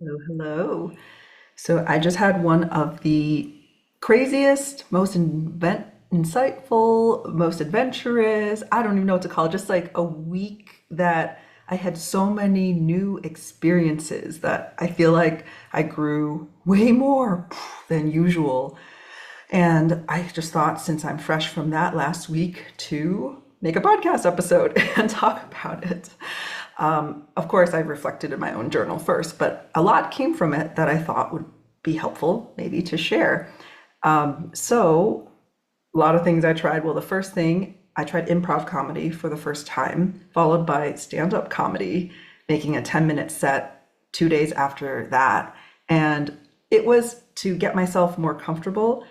Hello, hello. So I just had one of the craziest, most insightful, most adventurous, I don't even know what to call it, just like a week that I had so many new experiences that I feel like I grew way more than usual. And I just thought, since I'm fresh from that last week, to make a podcast episode and talk about it. Of course, I reflected in my own journal first, but a lot came from it that I thought would be helpful, maybe to share. So, a lot of things I tried. Well, the first thing, I tried improv comedy for the first time, followed by stand up comedy, making a 10-minute set 2 days after that. And it was to get myself more comfortable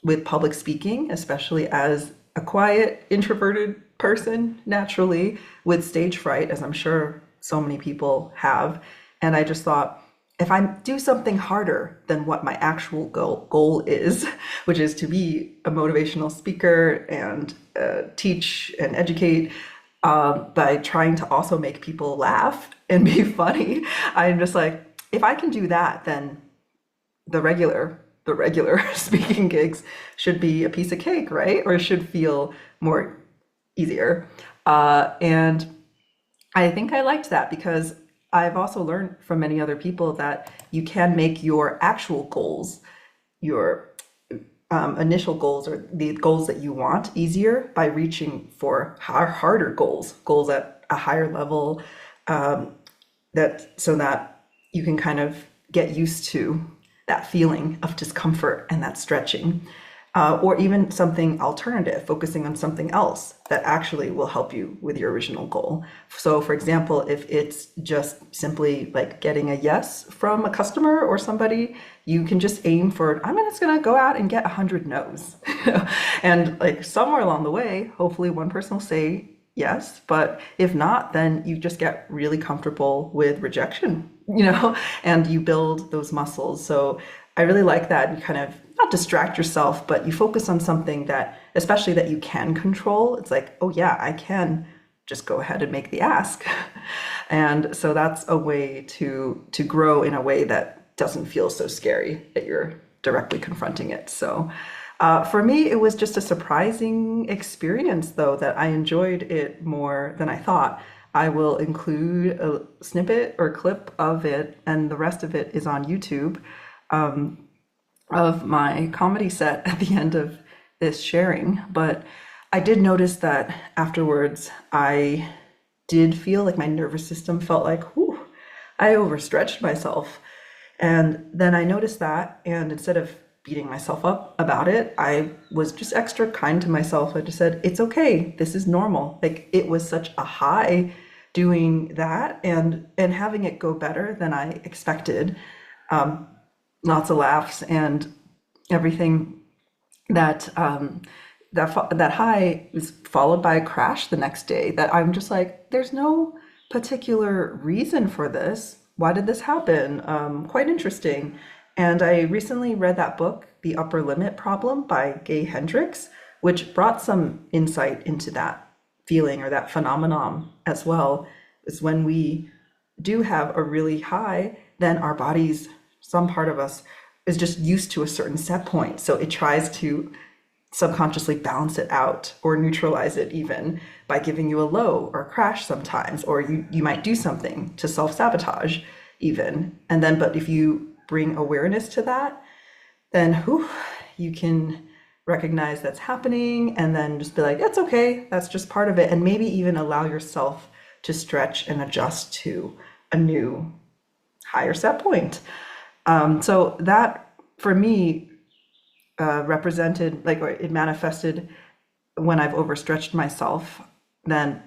with public speaking, especially as a quiet, introverted person naturally with stage fright, as I'm sure so many people have. And I just thought, if I do something harder than what my actual goal is, which is to be a motivational speaker and teach and educate, by trying to also make people laugh and be funny, I'm just like, if I can do that, then the regular speaking gigs should be a piece of cake, right? Or should feel more easier. And I think I liked that because I've also learned from many other people that you can make your actual goals, your initial goals or the goals that you want easier by reaching for harder goals at a higher level, that so that you can kind of get used to that feeling of discomfort and that stretching, or even something alternative, focusing on something else that actually will help you with your original goal. So, for example, if it's just simply like getting a yes from a customer or somebody, you can just aim for, I'm just gonna go out and get 100 no's. And like somewhere along the way, hopefully one person will say yes, but if not, then you just get really comfortable with rejection, and you build those muscles. So I really like that. You kind of not distract yourself, but you focus on something that, especially that you can control. It's like, oh yeah, I can just go ahead and make the ask. And so that's a way to grow in a way that doesn't feel so scary that you're directly confronting it. So for me, it was just a surprising experience, though, that I enjoyed it more than I thought. I will include a snippet or clip of it, and the rest of it is on YouTube, of my comedy set at the end of this sharing. But I did notice that afterwards, I did feel like my nervous system felt like, whew, I overstretched myself. And then I noticed that, and instead of beating myself up about it, I was just extra kind to myself. I just said, it's okay. This is normal. Like it was such a high doing that and having it go better than I expected. Lots of laughs and everything that that high was followed by a crash the next day that I'm just like, there's no particular reason for this. Why did this happen? Quite interesting. And I recently read that book, The Upper Limit Problem by Gay Hendricks, which brought some insight into that feeling or that phenomenon as well. Is when we do have a really high, then our bodies, some part of us, is just used to a certain set point. So it tries to subconsciously balance it out or neutralize it even by giving you a low or a crash sometimes, or you might do something to self-sabotage even. And then, but if you bring awareness to that, then whew, you can recognize that's happening and then just be like, it's okay, that's just part of it. And maybe even allow yourself to stretch and adjust to a new higher set point. So that for me represented, like, or it manifested when I've overstretched myself, then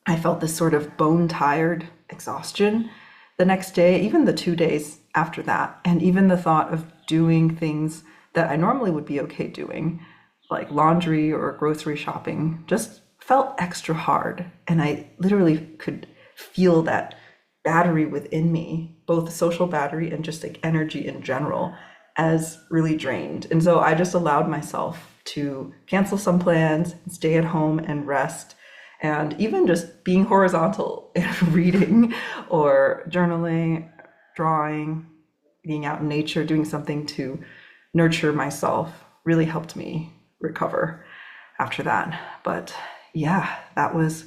I felt this sort of bone tired exhaustion the next day, even the 2 days after that. And even the thought of doing things that I normally would be okay doing, like laundry or grocery shopping, just felt extra hard. And I literally could feel that battery within me, both the social battery and just like energy in general, as really drained. And so I just allowed myself to cancel some plans, stay at home and rest. And even just being horizontal and reading or journaling, drawing, being out in nature, doing something to nurture myself really helped me recover after that. But yeah, that was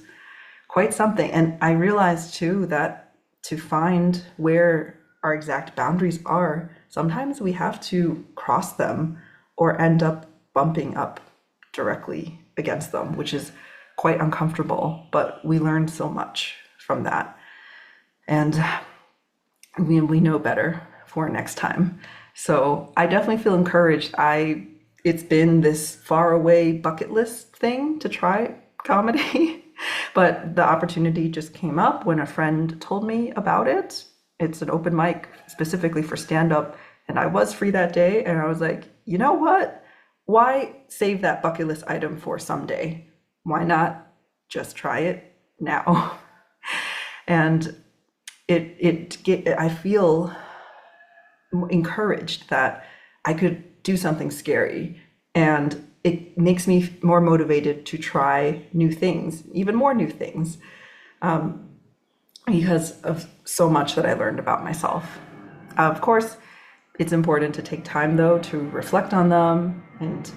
quite something. And I realized too that to find where our exact boundaries are, sometimes we have to cross them or end up bumping up directly against them, which is quite uncomfortable, but we learned so much from that. And we know better for next time. So I definitely feel encouraged. It's been this far away bucket list thing to try comedy, but the opportunity just came up when a friend told me about it. It's an open mic specifically for stand up, and I was free that day, and I was like, you know what? Why save that bucket list item for someday? Why not just try it now? And I feel encouraged that I could do something scary, and it makes me more motivated to try new things, even more new things, because of so much that I learned about myself. Of course, it's important to take time though to reflect on them and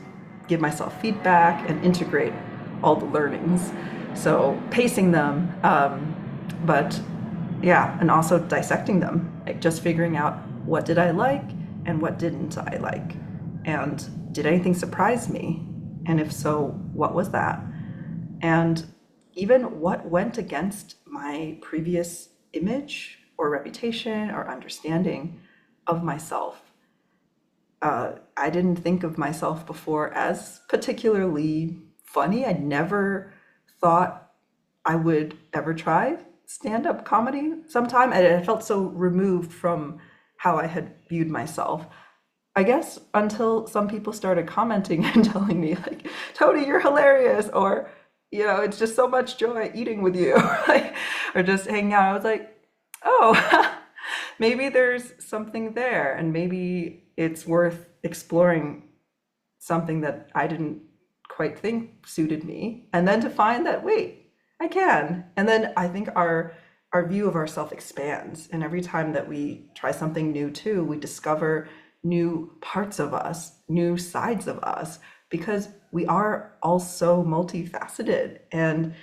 give myself feedback and integrate all the learnings. So pacing them, but yeah, and also dissecting them, like just figuring out what did I like and what didn't I like, and did anything surprise me, and if so, what was that, and even what went against my previous image or reputation or understanding of myself. I didn't think of myself before as particularly funny. I never thought I would ever try stand-up comedy sometime. And I felt so removed from how I had viewed myself. I guess until some people started commenting and telling me like, Tony, you're hilarious, or, it's just so much joy eating with you, like, or just hanging out. I was like, oh, maybe there's something there, and maybe it's worth exploring something that I didn't quite think suited me, and then to find that, wait, I can. And then I think our view of ourselves expands, and every time that we try something new too, we discover new parts of us, new sides of us, because we are all so multifaceted. And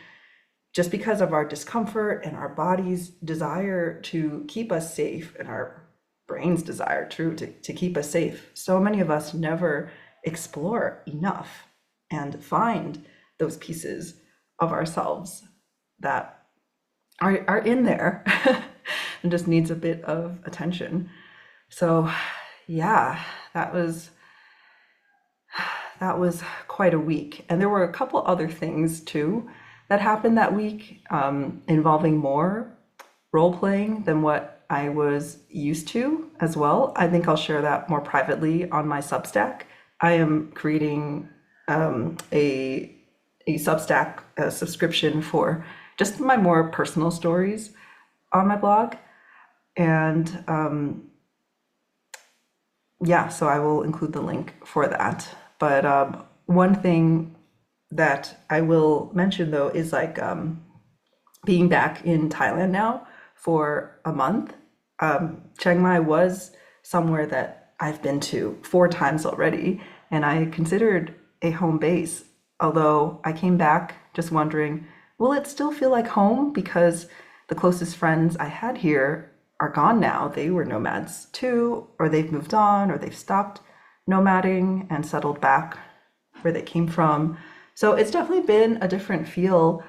just because of our discomfort and our body's desire to keep us safe and our brain's desire to keep us safe, so many of us never explore enough and find those pieces of ourselves that are in there and just needs a bit of attention. So yeah, that was quite a week. And there were a couple other things too that happened that week, involving more role playing than what I was used to as well. I think I'll share that more privately on my Substack. I am creating a Substack subscription for just my more personal stories on my blog. And yeah, so I will include the link for that. But one thing that I will mention though is like being back in Thailand now for a month. Chiang Mai was somewhere that I've been to 4 times already, and I considered a home base. Although I came back just wondering, will it still feel like home? Because the closest friends I had here are gone now. They were nomads too, or they've moved on, or they've stopped nomading and settled back where they came from. So it's definitely been a different feel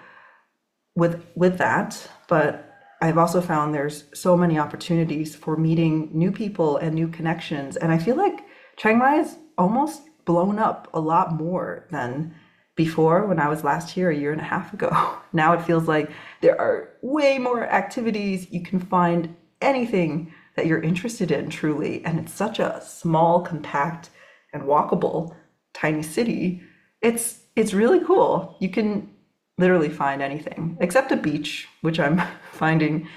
with that, but I've also found there's so many opportunities for meeting new people and new connections. And I feel like Chiang Mai is almost blown up a lot more than before when I was last here a year and a half ago. Now it feels like there are way more activities. You can find anything that you're interested in truly. And it's such a small, compact, and walkable tiny city. It's really cool. You can literally find anything except a beach, which I'm finding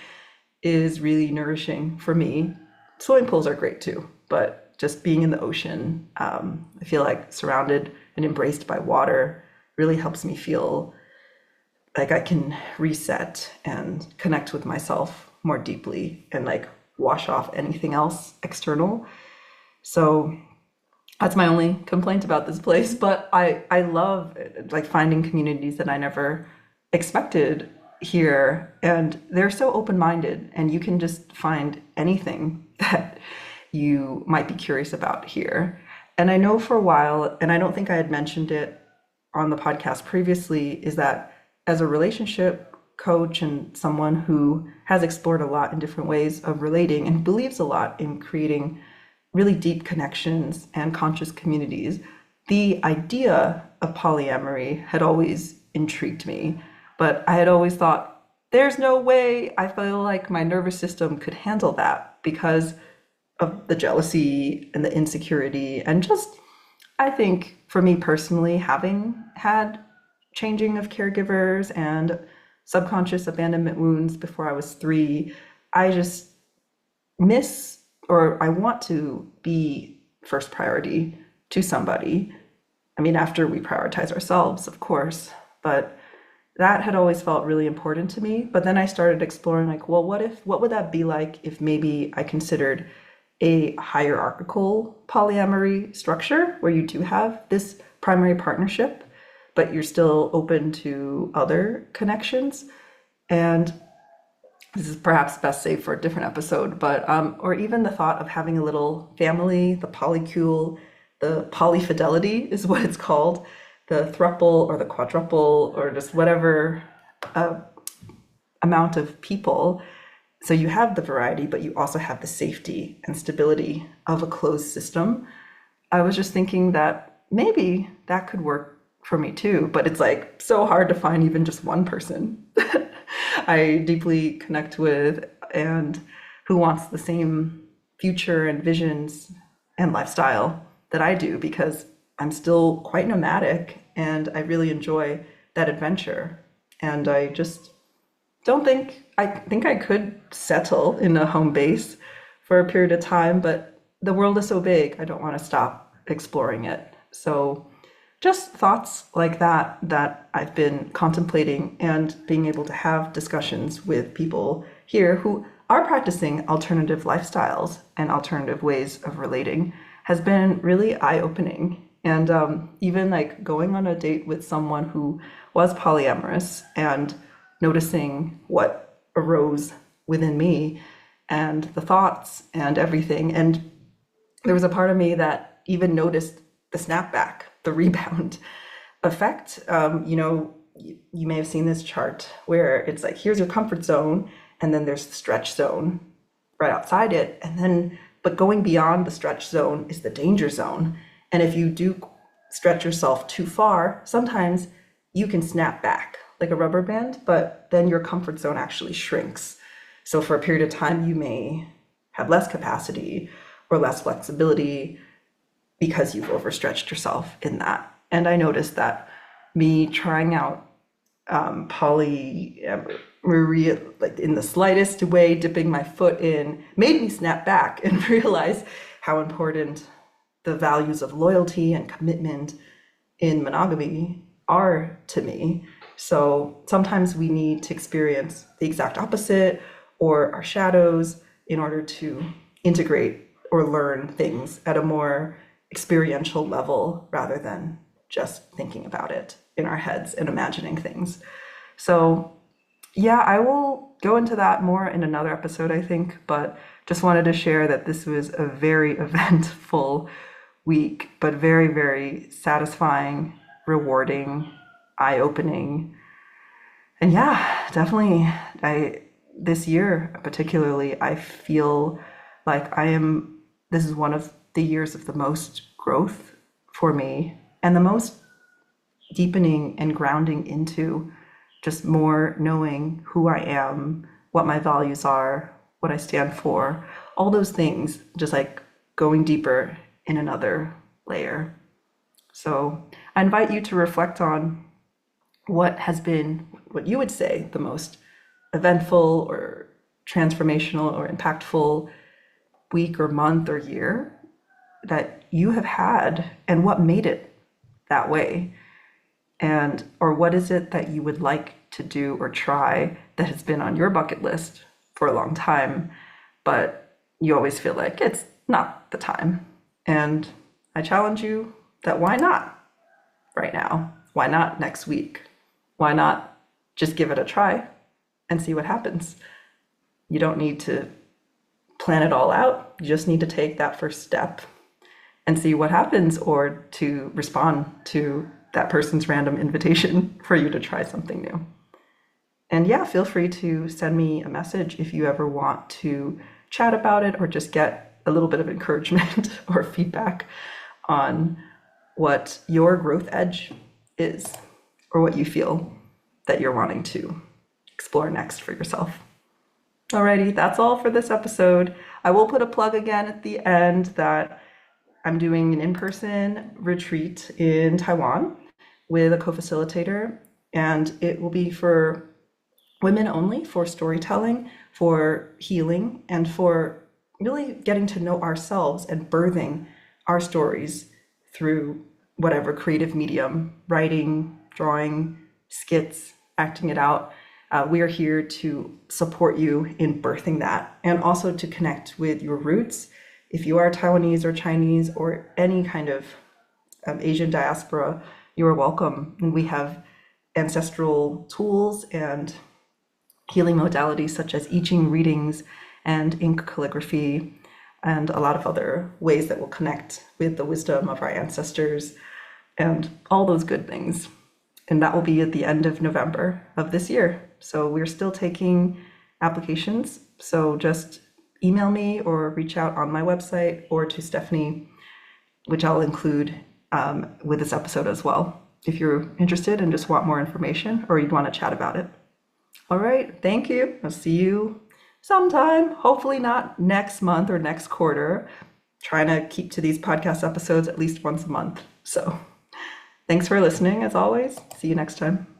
is really nourishing for me. Swimming pools are great too, but just being in the ocean, I feel like surrounded and embraced by water really helps me feel like I can reset and connect with myself more deeply and like wash off anything else external. So that's my only complaint about this place. But I love like finding communities that I never expected here, and they're so open-minded, and you can just find anything that you might be curious about here. And I know for a while, and I don't think I had mentioned it on the podcast previously, is that as a relationship coach and someone who has explored a lot in different ways of relating and believes a lot in creating really deep connections and conscious communities, the idea of polyamory had always intrigued me. But I had always thought, there's no way I feel like my nervous system could handle that because of the jealousy and the insecurity. And just, I think for me personally, having had changing of caregivers and subconscious abandonment wounds before I was 3, I just miss, or I want to be first priority to somebody. I mean, after we prioritize ourselves, of course, but that had always felt really important to me. But then I started exploring, like, well, what would that be like if maybe I considered a hierarchical polyamory structure where you do have this primary partnership, but you're still open to other connections. And this is perhaps best saved for a different episode, but or even the thought of having a little family, the polycule, the polyfidelity is what it's called, the thruple or the quadruple or just whatever amount of people. So you have the variety, but you also have the safety and stability of a closed system. I was just thinking that maybe that could work for me too, but it's like so hard to find even just one person I deeply connect with and who wants the same future and visions and lifestyle that I do, because I'm still quite nomadic and I really enjoy that adventure. And I just don't think, I think I could settle in a home base for a period of time, but the world is so big, I don't want to stop exploring it. So just thoughts like that I've been contemplating, and being able to have discussions with people here who are practicing alternative lifestyles and alternative ways of relating has been really eye-opening. And even like going on a date with someone who was polyamorous and noticing what arose within me and the thoughts and everything. And there was a part of me that even noticed the snapback, the rebound effect. You may have seen this chart where it's like, here's your comfort zone, and then there's the stretch zone right outside it. And then, but going beyond the stretch zone is the danger zone. And if you do stretch yourself too far, sometimes you can snap back like a rubber band, but then your comfort zone actually shrinks. So for a period of time, you may have less capacity or less flexibility because you've overstretched yourself in that. And I noticed that me trying out polyamory, like in the slightest way, dipping my foot in, made me snap back and realize how important the values of loyalty and commitment in monogamy are to me. So sometimes we need to experience the exact opposite or our shadows in order to integrate or learn things at a more experiential level rather than just thinking about it in our heads and imagining things. So yeah, I will go into that more in another episode, I think, but just wanted to share that this was a very eventful week, but very, very satisfying, rewarding, eye-opening. And yeah, definitely, this year particularly, I feel like this is one of the years of the most growth for me, and the most deepening and grounding into just more knowing who I am, what my values are, what I stand for, all those things, just like going deeper in another layer. So I invite you to reflect on what has been, what you would say, the most eventful or transformational or impactful week or month or year that you have had, and what made it that way. And, or what is it that you would like to do or try that has been on your bucket list for a long time, but you always feel like it's not the time. And I challenge you that why not right now? Why not next week? Why not just give it a try and see what happens? You don't need to plan it all out. You just need to take that first step and see what happens, or to respond to that person's random invitation for you to try something new. And yeah, feel free to send me a message if you ever want to chat about it or just get a little bit of encouragement or feedback on what your growth edge is, or what you feel that you're wanting to explore next for yourself. Alrighty, that's all for this episode. I will put a plug again at the end that I'm doing an in-person retreat in Taiwan with a co-facilitator, and it will be for women only, for storytelling, for healing, and for really getting to know ourselves and birthing our stories through whatever creative medium, writing, drawing, skits, acting it out. We are here to support you in birthing that, and also to connect with your roots. If you are Taiwanese or Chinese or any kind of Asian diaspora, you are welcome. And we have ancestral tools and healing modalities such as I Ching readings and ink calligraphy, and a lot of other ways that will connect with the wisdom of our ancestors and all those good things. And that will be at the end of November of this year. So we're still taking applications. So just email me or reach out on my website or to Stephanie, which I'll include with this episode as well, if you're interested and just want more information or you'd want to chat about it. All right, thank you. I'll see you sometime, hopefully not next month or next quarter. Trying to keep to these podcast episodes at least once a month. So thanks for listening, as always. See you next time.